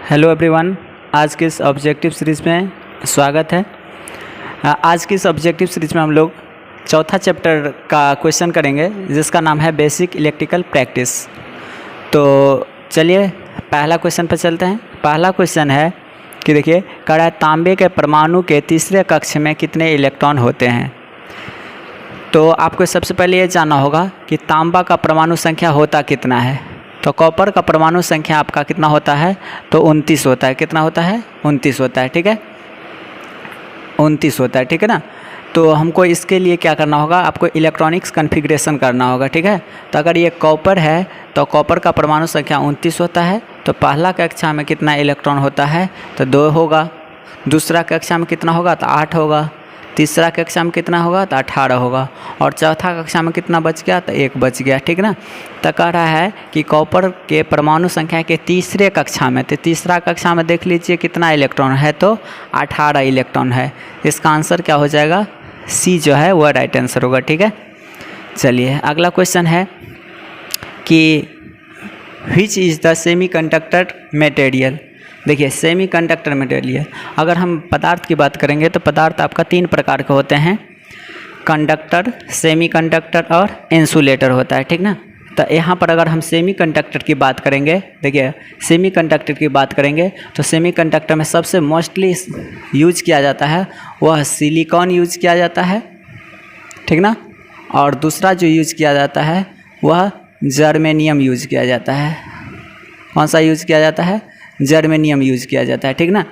Hello everyone, आज के इस ऑब्जेक्टिव सीरीज़ में स्वागत है। आज की इस ऑब्जेक्टिव सीरीज़ में हम लोग चौथा चैप्टर का क्वेश्चन करेंगे जिसका नाम है बेसिक इलेक्ट्रिकल प्रैक्टिस। तो चलिए पहला क्वेश्चन पर चलते हैं। पहला क्वेश्चन है कि देखिए, कह रहा है तांबे के परमाणु के तीसरे कक्ष में कितने इलेक्ट्रॉन होते हैं। तो आपको सबसे पहले ये जानना होगा कि तांबा का परमाणु संख्या होता कितना है। तो कॉपर का परमाणु संख्या आपका कितना होता है, तो 29 होता है। कितना होता है? 29 होता है। ठीक है, 29 होता है। ठीक है ना। तो हमको इसके लिए क्या करना होगा, आपको इलेक्ट्रॉनिक्स कॉन्फ़िगरेशन करना होगा। ठीक है, तो अगर ये कॉपर है तो कॉपर का परमाणु संख्या 29 होता है। तो पहला कक्षा में कितना इलेक्ट्रॉन होता है, तो 2 होगा। दूसरा कक्षा में कितना होगा, तो 8 होगा। तीसरा कक्षा में कितना होगा, तो 18 होगा। और चौथा कक्षा में कितना बच गया, तो 1 बच गया। ठीक ना। तो कह रहा है कि कॉपर के परमाणु संख्या के तीसरे कक्षा में, तो तीसरा कक्षा में देख लीजिए कितना इलेक्ट्रॉन है, तो 18 इलेक्ट्रॉन है। इसका आंसर क्या हो जाएगा, सी जो है वह राइट आंसर होगा। ठीक है, चलिए अगला क्वेश्चन है कि which is the semiconductor material. देखिए, सेमीकंडक्टर मटेरियल, अगर हम पदार्थ की बात करेंगे तो पदार्थ आपका 3 प्रकार के होते हैं, कंडक्टर, सेमीकंडक्टर और इंसुलेटर होता है। ठीक ना। तो यहाँ पर अगर हम सेमीकंडक्टर की बात करेंगे, देखिए सेमीकंडक्टर की बात करेंगे तो सेमीकंडक्टर में सबसे मोस्टली यूज किया जाता है वह सिलिकॉन यूज किया जाता है। ठीक ना। और दूसरा जो यूज किया जाता है वह जर्मेनियम यूज किया जाता है। कौन सा यूज किया जाता है? जर्मेनियम यूज किया जाता है। ठीक ना।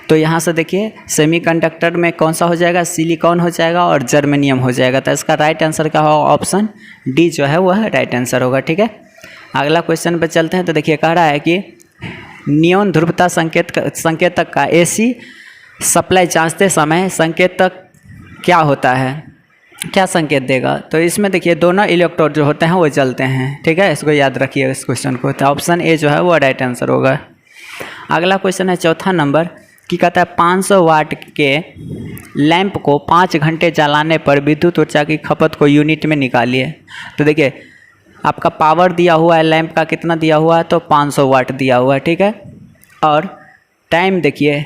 तो यहाँ से देखिए सेमीकंडक्टर में कौन सा हो जाएगा, सिलिकॉन हो जाएगा और जर्मेनियम हो जाएगा। तो इसका राइट आंसर क्या होगा, ऑप्शन डी जो है वह राइट आंसर होगा। ठीक है, अगला क्वेश्चन पे चलते हैं। तो देखिए कह रहा है कि नियॉन ध्रुवता संकेतक का एसी सप्लाई जांचते समय संकेतक क्या होता है, क्या संकेत देगा। तो इसमें देखिए दोनों इलेक्ट्रोड जो होते हैं वो जलते हैं। ठीक है, इसको याद रखिए इस क्वेश्चन को। तो ऑप्शन ए जो है वो राइट आंसर होगा। अगला क्वेश्चन है चौथा नंबर कि कहता है 500 वाट के लैंप को 5 घंटे जलाने पर विद्युत ऊर्जा की खपत को यूनिट में निकालिए। तो देखिए आपका पावर दिया हुआ है लैंप का, कितना दिया हुआ है, तो 500 वाट दिया हुआ है। ठीक है, और टाइम देखिए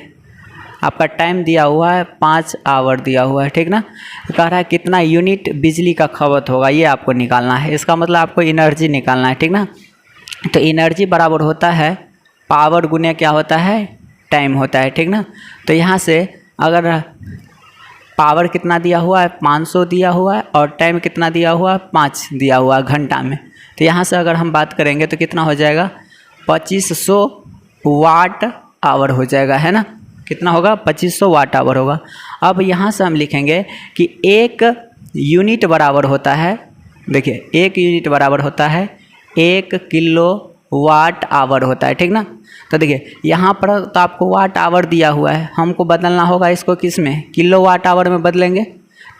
आपका टाइम दिया हुआ है 5 आवर दिया हुआ है। ठीक ना। तो कह रहा है कितना यूनिट बिजली का खपत होगा, ये आपको निकालना है। इसका मतलब आपको एनर्जी निकालना है। ठीक ना। तो एनर्जी बराबर होता है पावर गुने क्या होता है, टाइम होता है। ठीक ना। तो यहाँ से अगर पावर कितना दिया हुआ है, 500 दिया हुआ है, और टाइम कितना दिया हुआ है, 5 दिया हुआ है घंटा में। तो यहाँ से अगर हम बात करेंगे तो कितना हो जाएगा, 2500 वाट आवर हो जाएगा, है ना। कितना होगा, 2500 वाट आवर होगा। अब यहाँ से हम लिखेंगे कि 1 यूनिट बराबर होता है, देखिए 1 यूनिट बराबर होता है 1 किलो वाट आवर होता है। ठीक ना। तो देखिए यहाँ पर तो आपको वाट आवर दिया हुआ है, हमको बदलना होगा इसको किस में, किलो वाट आवर में बदलेंगे,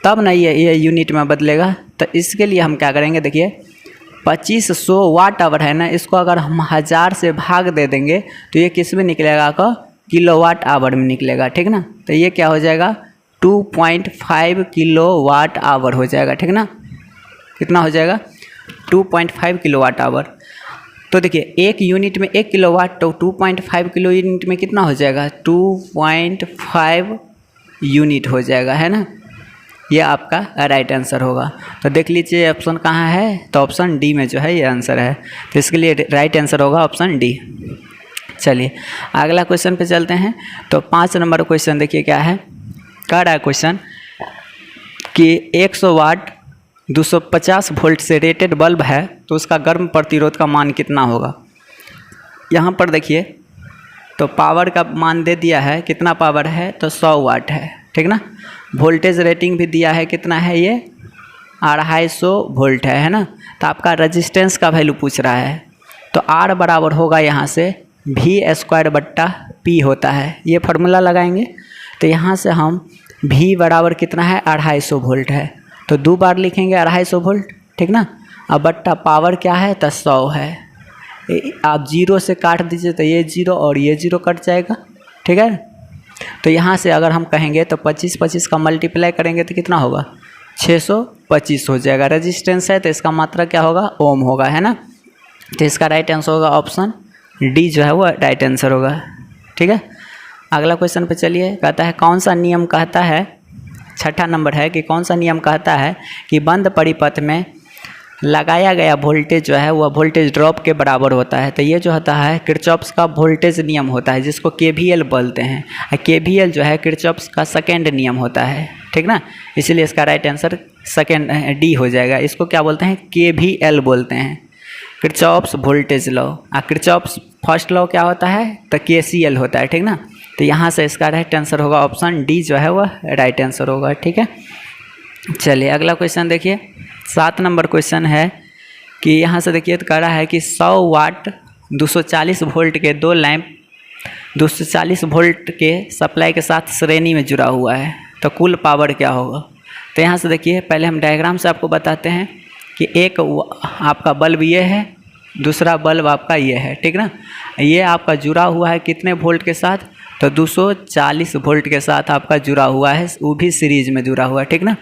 तब ना ये यूनिट में बदलेगा। तो इसके लिए हम क्या करेंगे, देखिए 2500 वाट आवर है ना, इसको अगर हम 1000 से भाग दे देंगे तो ये किस में निकलेगा, का किलो वाट आवर में निकलेगा। ठीक ना। तो ये क्या हो जाएगा, 2.5 किलो वाट आवर हो जाएगा। ठीक ना। कितना हो जाएगा, 2.5 किलो वाट आवर। तो देखिए 1 यूनिट में 1 किलोवाट, तो 2.5 किलो यूनिट में कितना हो जाएगा, 2.5 यूनिट हो जाएगा, है ना। ये आपका राइट आंसर होगा। तो देख लीजिए ऑप्शन कहाँ है, तो ऑप्शन डी में जो है ये आंसर है। तो इसके लिए राइट आंसर होगा ऑप्शन डी। चलिए अगला क्वेश्चन पे चलते हैं। तो 5 नंबर क्वेश्चन देखिए क्या है, कह रहा है क्वेश्चन कि 100 वाट 250 वोल्ट से रेटेड बल्ब है तो उसका गर्म प्रतिरोध का मान कितना होगा। यहाँ पर देखिए तो पावर का मान दे दिया है, कितना पावर है, तो 100 वाट है। ठीक ना। वोल्टेज रेटिंग भी दिया है, कितना है, ये 250 वोल्ट है ना। तो आपका रेजिस्टेंस का वैल्यू पूछ रहा है, तो R बराबर होगा यहाँ से V² होता है। ये फार्मूला लगाएंगे तो यहाँ से हम V बराबर कितना है, 250 वोल्ट है, तो 2 बार लिखेंगे 250 वोल्ट। ठीक ना। अब बट्टा पावर क्या है, तो 100 है। आप 0 से काट दीजिए तो ये 0 और ये 0 कट जाएगा। ठीक है। तो यहाँ से अगर हम कहेंगे तो 25 का मल्टीप्लाई करेंगे तो कितना होगा, 625 हो जाएगा। रेजिस्टेंस है तो इसका मात्रा क्या होगा, ओम होगा, है ना। तो इसका राइट आंसर होगा ऑप्शन डी जो है वो राइट आंसर होगा। ठीक है। अगला क्वेश्चन पे चलिए, कहता है कौन सा नियम कहता है, छठा नंबर है कि कौन सा नियम कहता है कि बंद परिपथ में लगाया गया वोल्टेज जो है वह वोल्टेज ड्रॉप के बराबर होता है। तो ये जो होता है किरचॉफ्स का वोल्टेज नियम होता है, जिसको केवीएल बोलते हैं। केवीएल जो है किरचॉफ्स का सेकेंड नियम होता है, ठीक ना, इसलिए इसका राइट आंसर सेकेंड डी हो जाएगा। इसको क्या बोलते हैं, केवीएल बोलते हैं, Kirchhoff's voltage law. Kirchhoff's first law क्या होता है, तो केसीएल होता है, ठीक ना। तो यहाँ से इसका राइट आंसर होगा ऑप्शन डी जो है वह राइट आंसर होगा, ठीक है। चलिए अगला क्वेश्चन देखिए, 7 नंबर क्वेश्चन है कि यहाँ से देखिए तो कह रहा है कि 100 वाट 240 वोल्ट के 2 लैंप 240 वोल्ट के सप्लाई के साथ श्रेणी में जुड़ा हुआ है, तो कुल पावर क्या होगा। तो यहाँ से देखिए पहले हम डायग्राम से आपको बताते हैं कि एक आपका बल्ब ये है, दूसरा बल्ब आपका ये है, ठीक ना। ये आपका जुड़ा हुआ है कितने वोल्ट के साथ, तो 240 वोल्ट के साथ आपका जुड़ा हुआ है, वो भी सीरीज में जुड़ा हुआ है, ठीक ना।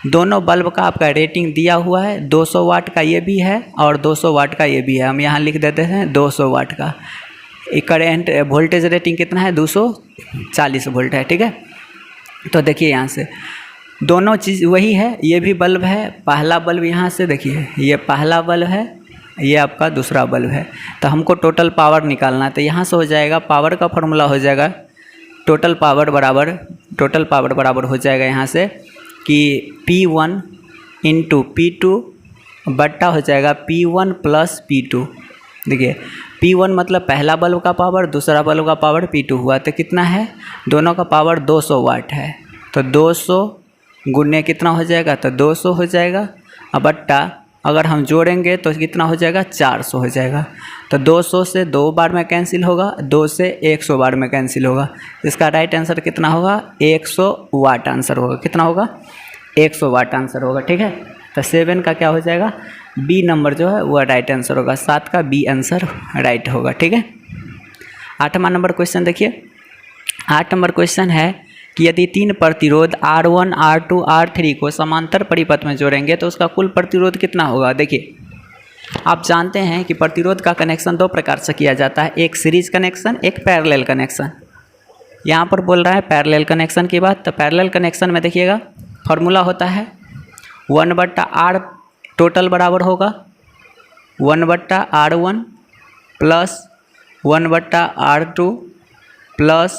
दोनों बल्ब का आपका रेटिंग दिया हुआ है, 200 वाट का ये भी है और 200 वाट का ये भी है। हम यहाँ लिख देते हैं 200 वाट का। करेंट वोल्टेज रेटिंग कितना है, 240 वोल्ट है, ठीक है। तो देखिए यहाँ से दोनों चीज़ वही है, ये भी बल्ब है, पहला बल्ब यहाँ से देखिए ये पहला बल्ब है, ये आपका दूसरा बल्ब है। तो हमको टोटल पावर निकालना है, तो यहाँ से हो जाएगा पावर का फॉर्मूला हो जाएगा टोटल पावर बराबर हो जाएगा यहाँ से कि P1 इंटू P2 बट्टा हो जाएगा P1 प्लस P2। देखिए P1 मतलब पहला बल्ब का पावर, दूसरा बल्ब का पावर P2 हुआ, तो कितना है, दोनों का पावर 200 वाट है, तो 200 गुने कितना हो जाएगा, तो 200 हो जाएगा। अब बट्टा अगर हम जोड़ेंगे तो कितना हो जाएगा, 400 हो जाएगा। तो 200 से 2 बार में कैंसिल होगा, 2 से 100 बार में कैंसिल होगा। इसका राइट आंसर कितना होगा, 100 वाट आंसर होगा। कितना होगा, 100 वाट आंसर होगा, ठीक है। तो 7 का क्या हो जाएगा, बी नंबर जो है वह राइट आंसर होगा, 7 का बी आंसर राइट होगा, ठीक है। 8वां नंबर क्वेश्चन देखिए, 8 नंबर क्वेश्चन है कि यदि 3 प्रतिरोध R1, R2, R3 को समांतर परिपथ में जोड़ेंगे तो उसका कुल प्रतिरोध कितना होगा। देखिए आप जानते हैं कि प्रतिरोध का कनेक्शन 2 प्रकार से किया जाता है, एक सीरीज कनेक्शन, एक पैरेलल कनेक्शन। यहाँ पर बोल रहा है पैरेलल कनेक्शन की बात, तो पैरेलल कनेक्शन में देखिएगा फॉर्मूला होता है 1/R टोटल बराबर होगा 1/R1 plus 1/R2 plus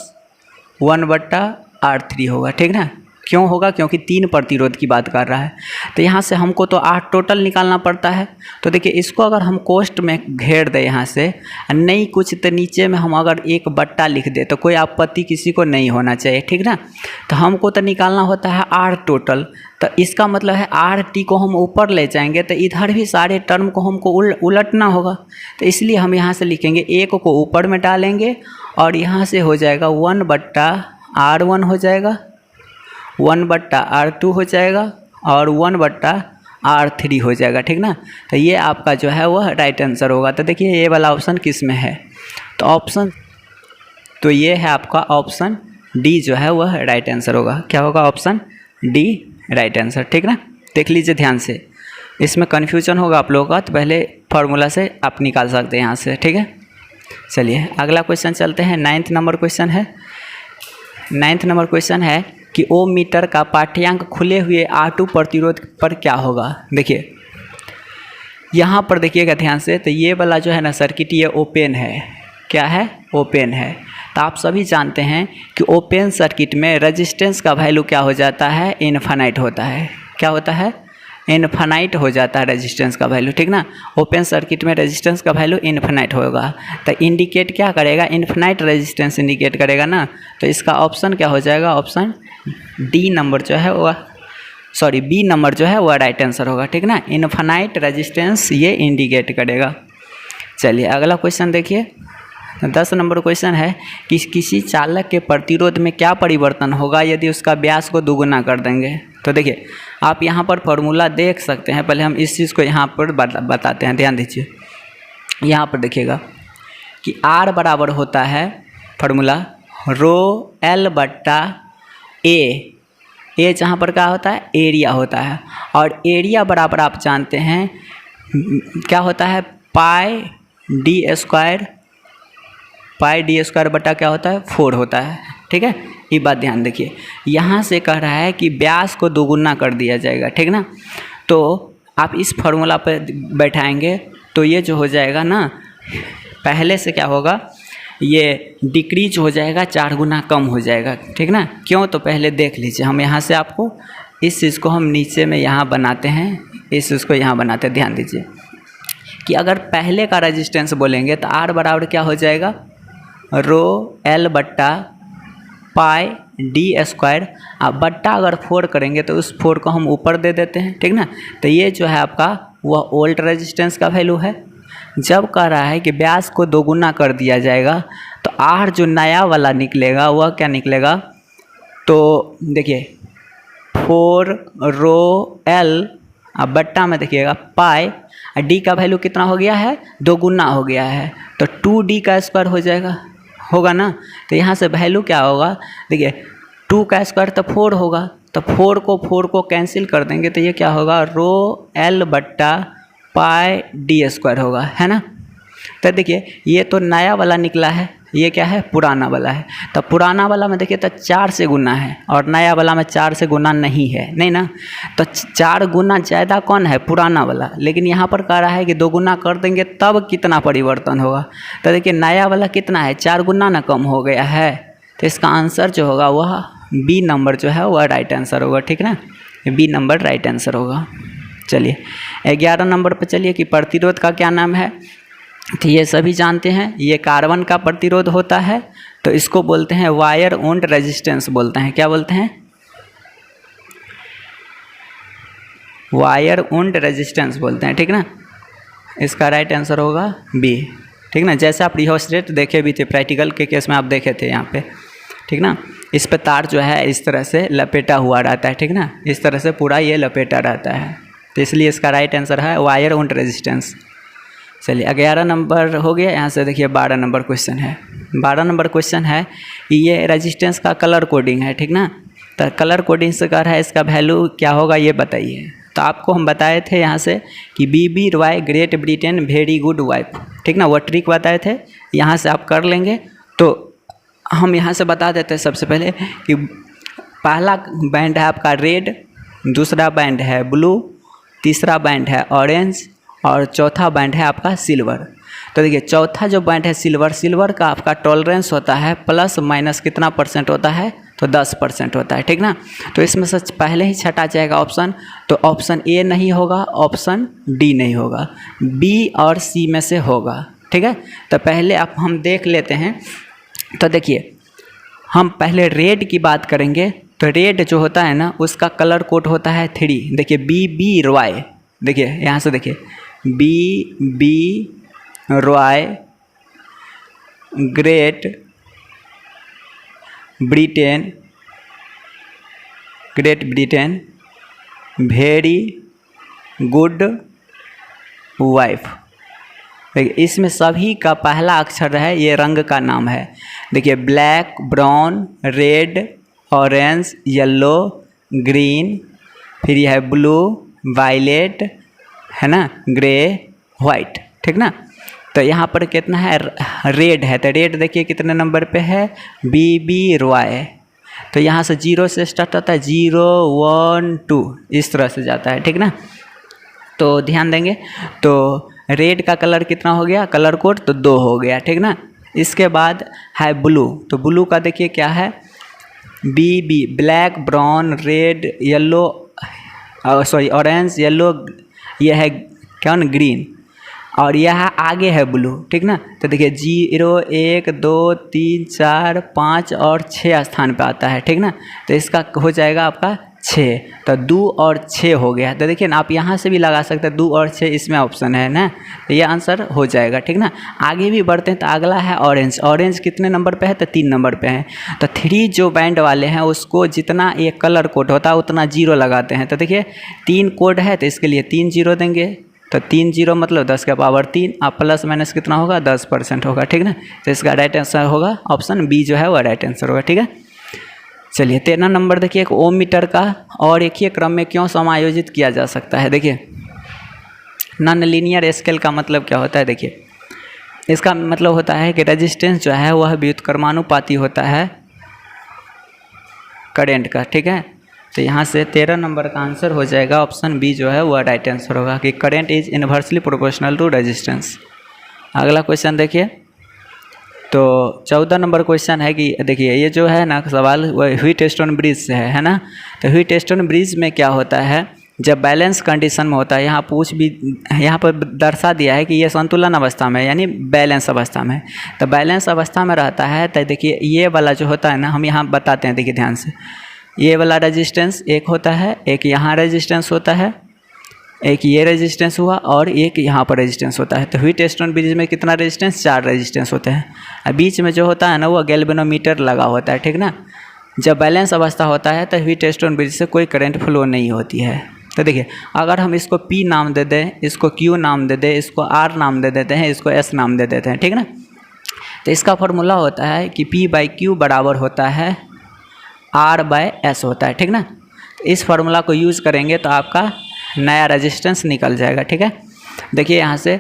1/R3 होगा, ठीक ना। क्यों होगा, क्योंकि 3 प्रतिरोध की बात कर रहा है। तो यहाँ से हमको तो 8 टोटल निकालना पड़ता है। तो देखिए इसको अगर हम कोष्ट में घेर दें यहाँ से, नहीं कुछ तो नीचे में हम अगर 1 बट्टा लिख दे तो कोई आपत्ति किसी को नहीं होना चाहिए, ठीक ना। तो हमको तो निकालना होता है R टोटल, तो इसका मतलब है RT को हम ऊपर ले जाएंगे तो इधर भी सारे टर्म को हमको उलटना होगा। तो इसलिए हम यहाँ से लिखेंगे 1 को ऊपर में डालेंगे और यहाँ से हो जाएगा 1/R1 हो जाएगा, 1/R2 हो जाएगा और 1/R3 हो जाएगा, ठीक ना। तो ये आपका जो है वह राइट आंसर होगा। तो देखिए ये वाला ऑप्शन किस में है, तो ऑप्शन तो ये है आपका ऑप्शन डी जो है वह राइट आंसर होगा। क्या होगा, ऑप्शन डी राइट आंसर, ठीक ना। देख लीजिए ध्यान से, इसमें कन्फ्यूजन होगा आप लोगों का, तो पहले फार्मूला से आप निकाल सकते हैं यहाँ से, ठीक है। चलिए अगला क्वेश्चन चलते हैं, 9th नंबर क्वेश्चन है। 9th नंबर क्वेश्चन है कि ओम मीटर का पाठ्यांक खुले हुए R2 प्रतिरोध पर क्या होगा। देखिए यहाँ पर देखिएगा ध्यान से, तो ये वाला जो है ना सर्किट ये ओपन है, क्या है, ओपन है। तो आप सभी जानते हैं कि ओपन सर्किट में रेजिस्टेंस का वैल्यू क्या हो जाता है, इनफाइनाइट होता है। क्या होता है, इनफाइनाइट हो जाता है रेजिस्टेंस का वैल्यू, ठीक ना। ओपन सर्किट में रेजिस्टेंस का वैल्यू इनफाइनाइट होगा, तो इंडिकेट क्या करेगा, इनफाइनाइट रेजिस्टेंस इंडिकेट करेगा ना। तो इसका ऑप्शन क्या हो जाएगा, ऑप्शन डी नंबर जो है वह बी नंबर जो है वह राइट आंसर होगा, ठीक ना। इनफाइनाइट रेजिस्टेंस ये इंडिकेट करेगा। चलिए अगला क्वेश्चन देखिए, 10 नंबर क्वेश्चन है कि किसी चालक के प्रतिरोध में क्या परिवर्तन होगा यदि उसका व्यास को दुगुना कर देंगे। तो देखिए आप यहाँ पर फॉर्मूला देख सकते हैं, पहले हम इस चीज़ को यहाँ पर बताते हैं, ध्यान दीजिए। यहाँ पर देखिएगा कि R बराबर होता है फॉर्मूला ρL/A। ए जहाँ पर क्या होता है, एरिया होता है, और एरिया बराबर आप जानते हैं क्या होता है, πd² पाई डी स्क्वायर बटा क्या होता है 4 होता है। ठीक है, ये बात ध्यान देखिए। यहाँ से कह रहा है कि व्यास को दोगुना कर दिया जाएगा। ठीक ना, तो आप इस फॉर्मूला पर बैठाएंगे तो ये जो हो जाएगा ना, पहले से क्या होगा, ये डिक्रीज हो जाएगा, 4 गुना कम हो जाएगा। ठीक ना, क्यों, तो पहले देख लीजिए। हम यहाँ से आपको इस चीज़ को हम नीचे में यहाँ बनाते हैं, इस चीज़ को यहाँ बनाते हैं। ध्यान दीजिए कि अगर पहले का रेजिस्टेंस बोलेंगे तो R बराबर क्या हो जाएगा, रो L बट्टा पाई डी स्क्वायर। आप बट्टा अगर 4 करेंगे तो उस 4 को हम ऊपर दे देते हैं। ठीक ना, तो ये जो है आपका वह ओल्ड रेजिस्टेंस का वैल्यू है। जब कह रहा है कि व्यास को दोगुना कर दिया जाएगा तो R जो नया वाला निकलेगा वह क्या निकलेगा, तो देखिए 4 रो L, अब बट्टा में देखिएगा पाई, डी का वैल्यू कितना हो गया है, दोगुना हो गया है, तो 2D का स्क्वायर हो जाएगा, होगा ना। तो यहाँ से वैल्यू क्या होगा, देखिए 2 का स्क्वायर तो 4 होगा, तो 4 को कैंसिल कर देंगे तो ये क्या होगा, रो L बट्टा पाई डी स्क्वायर होगा, है ना। तो देखिए ये तो नया वाला निकला है, ये क्या है, पुराना वाला है। तो पुराना वाला में देखिए तो 4 से गुना है और नया वाला में 4 से गुना नहीं है, नहीं ना। तो 4 गुना ज़्यादा कौन है, पुराना वाला। लेकिन यहाँ पर कह रहा है कि 2 गुना कर देंगे तब कितना परिवर्तन होगा। तो देखिए नया वाला कितना है, 4 गुना ना कम हो गया है। तो इसका आंसर जो होगा वह बी नंबर जो है वह राइट आंसर होगा। ठीक ना, बी नंबर राइट आंसर होगा। चलिए 11 नंबर पर चलिए कि प्रतिरोध का क्या नाम है। तो ये सभी जानते हैं, ये कार्बन का प्रतिरोध होता है, तो इसको बोलते हैं वायर वुंड रेजिस्टेंस बोलते हैं। क्या बोलते हैं, वायर वुंड रेजिस्टेंस बोलते हैं। ठीक ना, इसका राइट आंसर होगा बी। ठीक ना, जैसे आप रिहोस्टेट देखे भी थे, प्रैक्टिकल के केस में आप देखे थे यहाँ पे। ठीक ना, इस पे तार जो है इस तरह से लपेटा हुआ रहता है। ठीक ना, इस तरह से पूरा ये लपेटा रहता है, तो इसलिए इसका राइट आंसर है वायर वुंड रेजिस्टेंस। चलिए 11 नंबर हो गया। यहाँ से देखिए 12 नंबर क्वेश्चन है। 12 नंबर क्वेश्चन है कि ये रेजिस्टेंस का कलर कोडिंग है। ठीक ना, तो कलर कोडिंग से कर है, इसका वैल्यू क्या होगा ये बताइए। तो आपको हम बताए थे यहाँ से कि BB Roy great Britain very good wife. ठीक ना, वो ट्रिक बताए थे, यहाँ से आप कर लेंगे। तो हम यहाँ से बता देते हैं सबसे पहले कि पहला बैंड है आपका रेड, दूसरा बैंड है ब्लू, तीसरा बैंड है ऑरेंज और चौथा बैंड है आपका सिल्वर। तो देखिए चौथा जो बैंड है सिल्वर, सिल्वर का आपका टॉलरेंस होता है प्लस माइनस कितना % होता है, तो 10% होता है। ठीक ना, तो इसमें से पहले ही छटा जाएगा ऑप्शन, तो ऑप्शन ए नहीं होगा, ऑप्शन डी नहीं होगा, बी और सी में से होगा। ठीक है, तो पहले आप हम देख लेते हैं। तो देखिए हम पहले रेड की बात करेंगे, तो रेड जो होता है ना उसका कलर कोड होता है 3। देखिए BB रॉय, देखिए यहाँ से देखिए BB Roy great Britain very good wife. देखिए इसमें सभी का पहला अक्षर है, ये रंग का नाम है। देखिए black, brown, red, orange, yellow, green, फिर यह है ब्लू, वायलेट, है ना, ग्रे, वाइट। ठीक ना, तो यहाँ पर कितना है, रेड है, तो रेड देखिए कितने नंबर पे है, BB रॉय। तो यहाँ से 0 से स्टार्ट होता है, 0 1 2 इस तरह से जाता है। ठीक ना, तो ध्यान देंगे। तो रेड का कलर कितना हो गया, कलर कोड तो 2 हो गया। ठीक ना, इसके बाद है ब्लू, तो ब्लू का देखिए क्या है, BB black, brown, red, yellow, sorry orange, yellow, यह है क्या ना ग्रीन, और यह आगे है ब्लू। ठीक ना, तो देखिए 0 1 2 3 4 5 और 6 स्थान पे आता है। ठीक ना, तो इसका हो जाएगा आपका 6, तो 2 और 6 हो गया। तो देखिए ना आप यहाँ से भी लगा सकते हैं, 2 और 6 इसमें ऑप्शन है ना, तो ये आंसर हो जाएगा। ठीक ना, आगे भी बढ़ते हैं, तो अगला है ऑरेंज। ऑरेंज कितने नंबर पे है, तो 3 नंबर पे है। तो 3 जो बैंड वाले हैं उसको जितना एक कलर कोड होता है उतना 0 लगाते हैं। तो देखिए 3 कोड है तो इसके लिए 3 0 देंगे, तो 3 0 मतलब 10 का पावर 3, आप प्लस माइनस कितना होगा, 10% होगा। ठीक ना, तो इसका राइट आंसर होगा ऑप्शन बी जो है वह राइट आंसर होगा। ठीक है, चलिए 13 नंबर देखिए, एक ओम मीटर का और एक ही क्रम में क्यों समायोजित किया जा सकता है। देखिए नॉन लीनियर स्केल का मतलब क्या होता है, देखिए इसका मतलब होता है कि रेजिस्टेंस जो है वह व्युत्क्रमानुपाती होता है करंट का, ठीक है। तो यहाँ से 13 नंबर का आंसर हो जाएगा ऑप्शन बी जो है वह राइट आंसर होगा कि current is inversely proportional to resistance. अगला क्वेश्चन देखिए, तो 14 नंबर क्वेश्चन है कि देखिए ये जो है ना सवाल वह व्हीटस्टोन ब्रिज से है ना। तो व्हीटस्टोन ब्रिज में क्या होता है, जब बैलेंस कंडीशन में होता है, यहाँ पर दर्शा दिया है कि ये संतुलन अवस्था में यानी बैलेंस अवस्था में, तो बैलेंस अवस्था में रहता है। तो देखिए ये वाला जो होता है ना, हम यहाँ बताते हैं, देखिए ध्यान से, ये वाला रेजिस्टेंस एक होता है, एक यहाँ रेजिस्टेंस होता है, एक ये रेजिस्टेंस हुआ और एक यहाँ पर रेजिस्टेंस होता है। तो व्हीटस्टोन ब्रिज में कितना रेजिस्टेंस, 4 रेजिस्टेंस होते हैं। और बीच में जो होता है ना वो गैल्वेनोमीटर लगा होता है, ठीक ना। जब बैलेंस अवस्था होता है तो व्हीटस्टोन ब्रिज से कोई करंट फ्लो नहीं होती है। तो देखिए अगर हम इसको P नाम दे दें, इसको Q नाम दे दें, इसको R नाम दे देते हैं, इसको S नाम दे देते हैं, ठीक ना। तो इसका फॉर्मूला होता है कि P/Q बराबर होता है R/S होता है, ठीक ना। इस फार्मूला को यूज़ करेंगे तो आपका नया रेजिस्टेंस निकल जाएगा, ठीक है। देखिए यहाँ से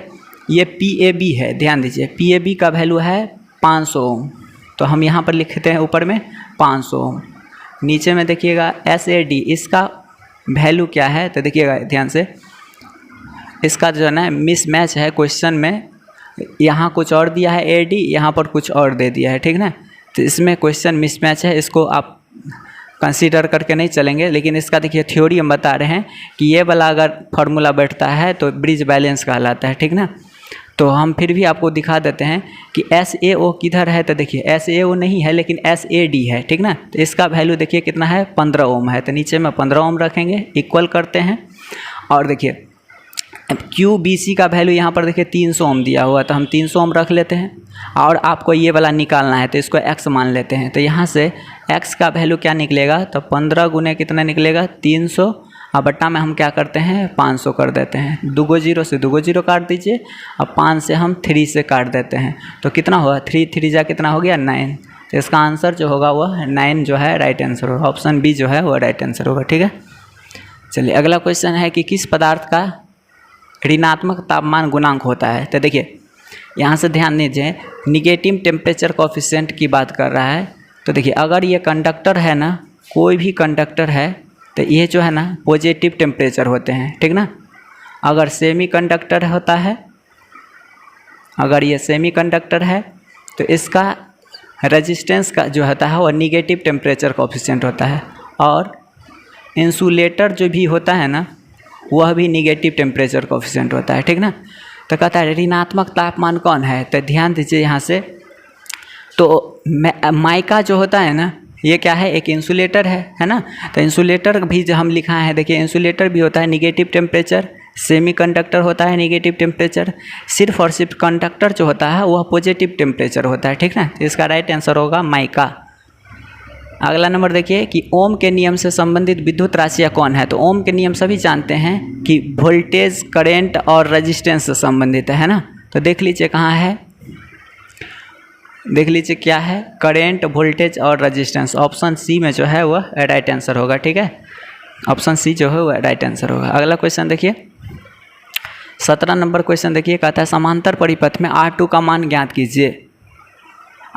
ये PAB है, ध्यान दीजिए, PAB का वैल्यू है 500 ओम, तो हम यहाँ पर लिखते हैं ऊपर में 500 ओम। नीचे में देखिएगा SAD, इसका वैल्यू क्या है, तो देखिएगा ध्यान से, इसका जो है ना मिसमैच है क्वेश्चन में, यहाँ कुछ और दिया है AD, यहाँ पर कुछ और दे दिया है, ठीक ना। तो इसमें क्वेश्चन मिसमैच है, इसको आप कंसीडर करके नहीं चलेंगे। लेकिन इसका देखिए थ्योरी हम बता रहे हैं कि ये वाला अगर फार्मूला बैठता है तो ब्रिज बैलेंस कहलाता है, ठीक ना। तो हम फिर भी आपको दिखा देते हैं कि SAO किधर है, तो देखिए SAO नहीं है लेकिन SAD है, ठीक ना। तो इसका वैल्यू देखिए कितना है, 15 ओम है। तो नीचे में 15 ओम रखेंगे, इक्वल करते हैं। और देखिए QBC का वैल्यू यहाँ पर देखिए 300 ओम दिया हुआ, तो हम 300 ओम रख लेते हैं। और आपको ये वाला निकालना है तो इसको x मान लेते हैं। तो यहाँ से x का वैल्यू क्या निकलेगा, तो 15 गुने कितना निकलेगा, 300, और बट्टा में हम क्या करते हैं 500 कर देते हैं। 2 0 से 2 0 काट दीजिए, और 5 से हम 3 से काट देते हैं। तो कितना होगा, 3 3 जा कितना हो गया, 9। तो इसका आंसर जो होगा वह 9 जो है राइट आंसर होगा, ऑप्शन बी जो है वह राइट आंसर होगा, ठीक है। चलिए अगला क्वेश्चन है कि किस पदार्थ का ऋणात्मक तापमान गुणांक होता है। तो देखिए यहाँ से ध्यान दीजिए, निगेटिव टेम्परेचर कोफिशिएंट की बात कर रहा है। तो देखिए अगर ये कंडक्टर है ना, कोई भी कंडक्टर है, तो ये जो है ना पॉजिटिव टेम्परेचर होते हैं, ठीक ना। अगर सेमी कंडक्टर होता है, अगर ये सेमी कंडक्टर है तो इसका रेजिस्टेंस का जो होता है वह निगेटिव टेम्परेचर कोफिशिएंट होता है। और इंसुलेटर जो भी होता है ना वह भी निगेटिव टेम्परेचर कोफिशिएंट होता है, ठीक ना। तो कहता है ऋणात्मक तापमान कौन है, तो ध्यान दीजिए यहाँ से, तो माइका जो होता है ना ये क्या है, एक इंसुलेटर है ना। तो इंसुलेटर भी जो हम लिखा है, देखिए इंसुलेटर भी होता है निगेटिव टेम्परेचर, सेमी कंडक्टर होता है निगेटिव टेम्परेचर, सिर्फ और सिर्फ कंडक्टर जो होता है वह पॉजिटिव टेम्परेचर होता है, ठीक ना। तो इसका राइट आंसर होगा माइका। अगला नंबर देखिए कि ओम के नियम से संबंधित विद्युत राशियाँ कौन है। तो ओम के नियम सभी जानते हैं कि वोल्टेज, करंट और रेजिस्टेंस से संबंधित है ना। तो देख लीजिए कहाँ है, देख लीजिए क्या है, करंट, वोल्टेज और रेजिस्टेंस। ऑप्शन सी में जो है वह राइट आंसर होगा, ठीक है। ऑप्शन सी जो है वह राइट आंसर होगा। अगला क्वेश्चन देखिए, 17 नंबर क्वेश्चन देखिए, कहता है समांतर परिपथ में R2 का मान ज्ञात कीजिए।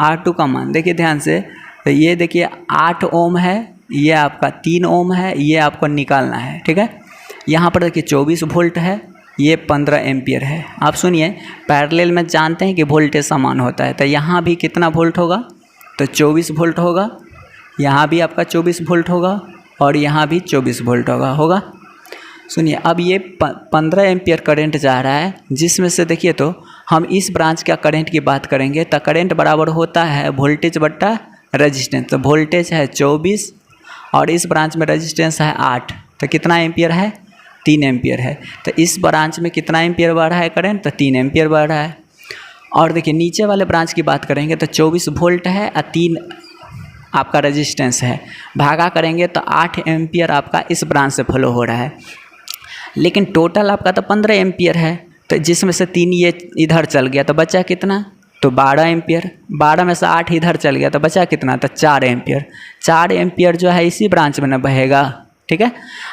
R2 का मान देखिए ध्यान से, तो ये देखिए 8 ओम है, ये आपका 3 ओम है, ये आपको निकालना है, ठीक है। यहाँ पर देखिए 24 वोल्ट है, ये 15 एम्पियर है। आप सुनिए, पैरेलल में जानते हैं कि वोल्टेज समान होता है, तो यहाँ भी कितना वोल्ट होगा, तो 24 वोल्ट होगा, यहाँ भी आपका 24 वोल्ट होगा और यहाँ भी 24 वोल्ट होगा। सुनिए, अब ये 15 एम्पियर करंट जा रहा है, जिसमें से देखिए तो हम इस ब्रांच का करंट की बात करेंगे तो करंट बराबर होता है वोल्टेज बट्टा रेजिस्टेंस। तो वोल्टेज है 24 और इस ब्रांच में रेजिस्टेंस है 8, तो कितना एम्पियर है, 3 एम्पियर है। तो इस ब्रांच में कितना एम्पियर बढ़ रहा है करंट, तो 3 एम्पियर बढ़ रहा है। और देखिए नीचे वाले ब्रांच की बात करेंगे तो 24 वोल्ट है और 3 आपका रेजिस्टेंस है, भागा करेंगे तो 8 एम्पियर आपका इस ब्रांच से फ्लो हो रहा है। लेकिन टोटल आपका तो 15 एम्पियर है, तो जिसमें से 3 ये इधर चल गया तो बचा कितना, तो 12 एम्पियर। 12 में से 8 इधर चल गया तो बचा कितना, तो 4 एम्पियर। 4 एम्पियर जो है इसी ब्रांच में न बहेगा, ठीक है।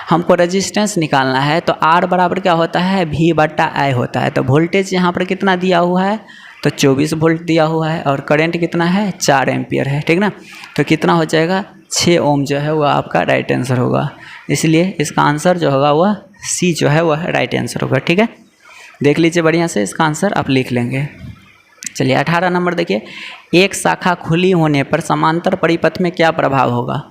हमको रेजिस्टेंस निकालना है, तो R बराबर क्या होता है, V/I होता है। तो वोल्टेज यहाँ पर कितना दिया हुआ है, तो 24 वोल्ट दिया हुआ है और करंट कितना है 4 एम्पियर है, ठीक ना। तो कितना हो जाएगा 6 ओम जो है वह आपका राइट आंसर होगा। इसलिए इसका आंसर जो होगा वह सी जो है वह राइट आंसर होगा, ठीक है। देख लीजिए बढ़िया से, इसका आंसर आप लिख लेंगे। चलिए 18 नंबर देखिए, एक शाखा खुली होने पर समांतर परिपथ में क्या प्रभाव होगा।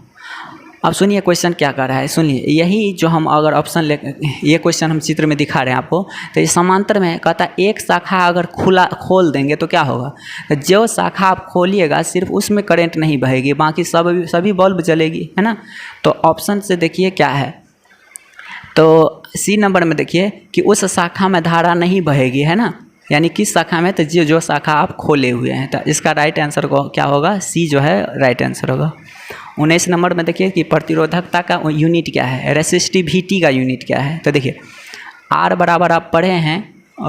अब सुनिए क्वेश्चन क्या कर रहा है, सुनिए। यही जो हम अगर ऑप्शन ले, ये क्वेश्चन हम चित्र में दिखा रहे हैं आपको, तो ये समांतर में कहता है एक शाखा अगर खोल देंगे तो क्या होगा। तो जो शाखा आप खोलिएगा सिर्फ उसमें करंट नहीं बहेगी, बाकी सभी बल्ब जलेगी, है ना। तो ऑप्शन से देखिए क्या है, तो सी नंबर में देखिए कि उस शाखा में धारा नहीं बहेगी, है ना। यानी किस शाखा में, तो जो शाखा आप खोले हुए हैं। तो इसका राइट आंसर को क्या होगा, सी जो है राइट आंसर होगा। 19 नंबर में देखिए कि प्रतिरोधकता का यूनिट क्या है, रेसिस्टिविटी का यूनिट क्या है। तो देखिए आर बराबर आप पढ़े हैं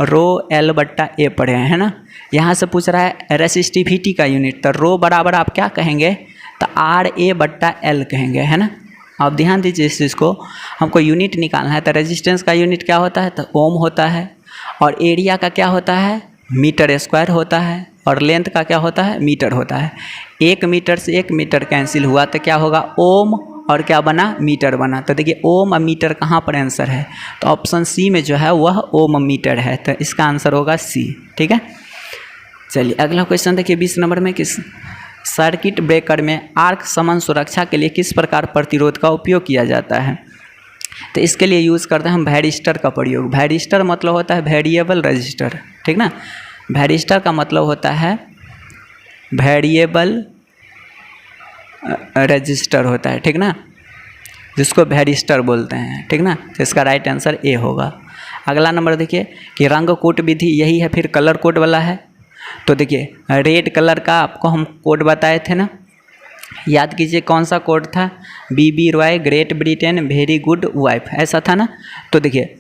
रो एल बट्टा ए पढ़े हैं, है ना। यहाँ से पूछ रहा है रेसिस्टिविटी का यूनिट, तो रो बराबर आप क्या कहेंगे, तो आर ए बट्टा एल कहेंगे, है ना। आप ध्यान दीजिए इस चीज़ को, हमको यूनिट निकालना है। तो रेजिस्टेंस का यूनिट क्या होता है, तो ओम होता है, और एरिया का क्या होता है मीटर स्क्वायर होता है, और लेंथ का क्या होता है मीटर होता है। 1 मीटर से 1 मीटर कैंसिल हुआ तो क्या होगा ओम, और क्या बना मीटर बना। तो देखिए ओम और मीटर कहाँ पर आंसर है, तो ऑप्शन सी में जो है वह ओम मीटर है। तो इसका आंसर होगा सी, ठीक है। चलिए अगला क्वेश्चन देखिए 20 नंबर में, किस सर्किट ब्रेकर में आर्क समन सुरक्षा के लिए किस प्रकार प्रतिरोध का उपयोग किया जाता है। तो इसके लिए यूज़ करते हैं हम वैरिस्टर का प्रयोग। वैरिस्टर मतलब होता है वेरिएबल रजिस्टर, ठीक ना। वैरिस्टर का मतलब होता है वेरिएबल रजिस्टर होता है, ठीक ना, जिसको वैरिस्टर बोलते हैं, ठीक ना। तो इसका राइट आंसर ए होगा। अगला नंबर देखिए कि रंग कोड विधि यही है, फिर कलर कोड वाला है। तो देखिए रेड कलर का आपको हम कोड बताए थे ना, याद कीजिए कौन सा कोड था, BB Roy great Britain very good wife, ऐसा था ना। तो देखिए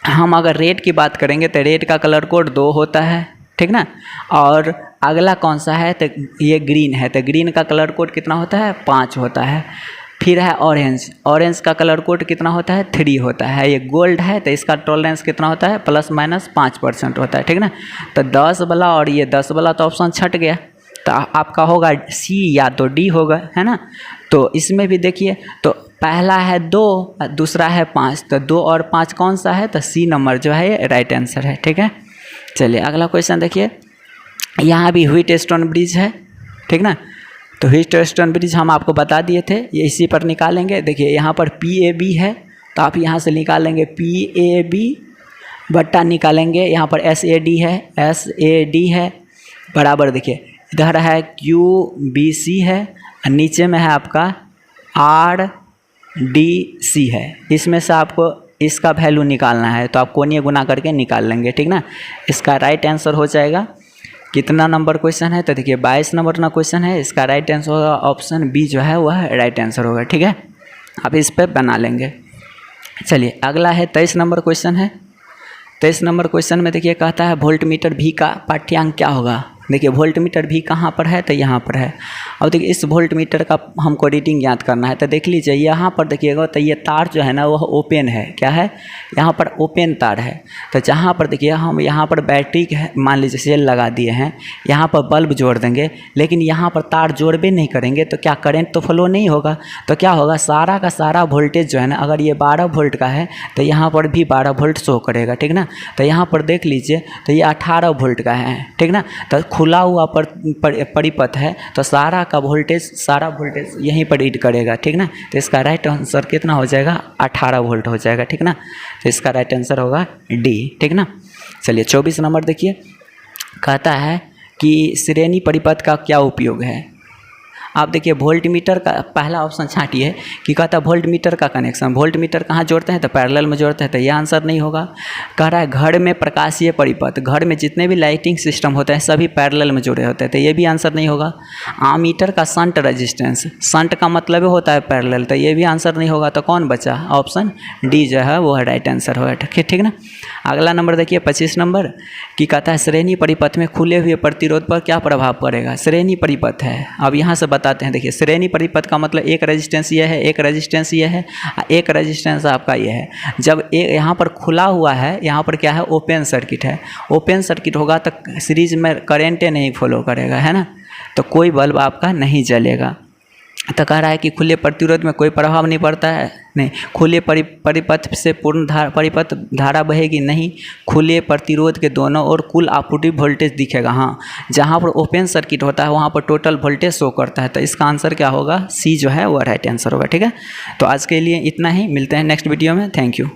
हम अगर रेड की बात करेंगे तो रेड का कलर कोड 2 होता है, ठीक ना। और अगला कौन सा है, तो ये ग्रीन है, तो ग्रीन का कलर कोड कितना होता है 5 होता है। फिर है ऑरेंज, ऑरेंज का कलर कोड कितना होता है 3 होता है। ये गोल्ड है तो इसका टॉलरेंस कितना होता है ±5% होता है, ठीक ना। तो 10 वाला और ये 10 वाला तो ऑप्शन छट गया, तो आपका होगा सी या तो डी होगा, है ना। तो इसमें भी देखिए तो पहला है 2, दूसरा है 5, तो 2 और 5 कौन सा है, तो सी नंबर जो है ये राइट आंसर है, ठीक है। चलिए अगला क्वेश्चन देखिए, यहाँ भी व्हीटस्टोन ब्रिज है, ठीक ना। तो व्हीटस्टोन ब्रिज हम आपको बता दिए थे, ये इसी पर निकालेंगे। देखिए यहाँ पर PAB है, तो आप यहाँ से निकालेंगे PAB बट्टा निकालेंगे, यहाँ पर SAD है, SAD है बराबर, देखिए इधर है QBC है, और नीचे में है आपका RDC है। इसमें से आपको इसका वैल्यू निकालना है, तो आप कोणीय गुना करके निकाल लेंगे, ठीक ना। इसका राइट आंसर हो जाएगा, कितना नंबर क्वेश्चन है, तो देखिए 22 नंबर ना क्वेश्चन है। इसका राइट आंसर होगा ऑप्शन बी जो है वह राइट आंसर होगा, ठीक है। आप इस पर बना लेंगे। चलिए अगला है 23 नंबर क्वेश्चन है। 23 नंबर क्वेश्चन में देखिए कहता है वोल्ट मीटर भी का पाठ्यांक क्या होगा। देखिए वोल्ट मीटर भी कहाँ पर है, तो यहाँ पर है। अब देखिए इस वोल्ट मीटर का हमको रीडिंग याद करना है, तो देख लीजिए यहाँ पर देखिएगा तो ये तार जो है ना वह ओपन है, क्या है यहाँ पर ओपन तार है। तो जहाँ पर देखिए हम यहाँ पर बैटरी मान लीजिए सेल लगा दिए हैं, यहाँ पर बल्ब जोड़ देंगे, लेकिन यहाँ पर तार जोड़बे नहीं करेंगे तो क्या करंट तो फ्लो नहीं होगा। तो क्या होगा सारा का सारा वोल्टेज जो है ना, अगर ये 12 वोल्ट का है तो यहाँ पर भी 12 वोल्ट शो करेगा, ठीक ना। तो यहाँ पर देख लीजिए तो ये 18 वोल्ट का है, ठीक ना। तो खुला हुआ परिपथ है तो सारा वोल्टेज यहीं पर रीड करेगा, ठीक ना। तो इसका राइट आंसर कितना हो जाएगा 18 वोल्ट हो जाएगा, ठीक ना। तो इसका राइट आंसर होगा डी, ठीक ना। चलिए 24 नंबर देखिए, कहता है कि श्रेणी परिपथ का क्या उपयोग है। आप देखिए वोल्ट मीटर का पहला ऑप्शन छांटिए कि कहता है वोल्ट मीटर का कनेक्शन, वोल्ट मीटर कहाँ जोड़ते हैं, तो पैरेलल में जोड़ते हैं, तो ये आंसर नहीं होगा। कह रहा है घर में प्रकाशीय परिपथ, घर में जितने भी लाइटिंग सिस्टम होते हैं सभी पैरेलल में जुड़े होते हैं, तो ये भी आंसर नहीं होगा। आमीटर का शंट रेजिस्टेंस, शंट का मतलब होता है पैरेलल, तो ये भी आंसर नहीं होगा। तो कौन बचा, ऑप्शन डी जो है वो राइट आंसर होगा, ठीक ना। अगला नंबर देखिए 25 नंबर कि कहता है श्रेणी परिपथ में खुले हुए प्रतिरोध पर क्या प्रभाव पड़ेगा। श्रेणी परिपथ है, अब यहाँ से बताते हैं। देखिए श्रेणी परिपथ का मतलब एक रेजिस्टेंस ये है, एक रेजिस्टेंस ये है, एक रेजिस्टेंस आपका ये है। जब यहाँ पर खुला हुआ है, यहाँ पर क्या है, ओपन सर्किट है। ओपन सर्किट होगा तो सीरीज में करेंटे नहीं फॉलो करेगा, है ना, तो कोई बल्ब आपका नहीं जलेगा। तो कह रहा है कि खुले प्रतिरोध में कोई प्रभाव नहीं पड़ता है, नहीं। खुले परिपथ से पूर्ण परिपथ धारा बहेगी, नहीं। खुले प्रतिरोध के दोनों ओर कुल आपूर्ति वोल्टेज दिखेगा। हाँ, जहाँ पर ओपन सर्किट होता है वहाँ पर टोटल वोल्टेज शो करता है। तो इसका आंसर क्या होगा, सी जो है वो राइट आंसर होगा। ठीक है, तो आज के लिए इतना ही, मिलते हैं नेक्स्ट वीडियो में। Thank you.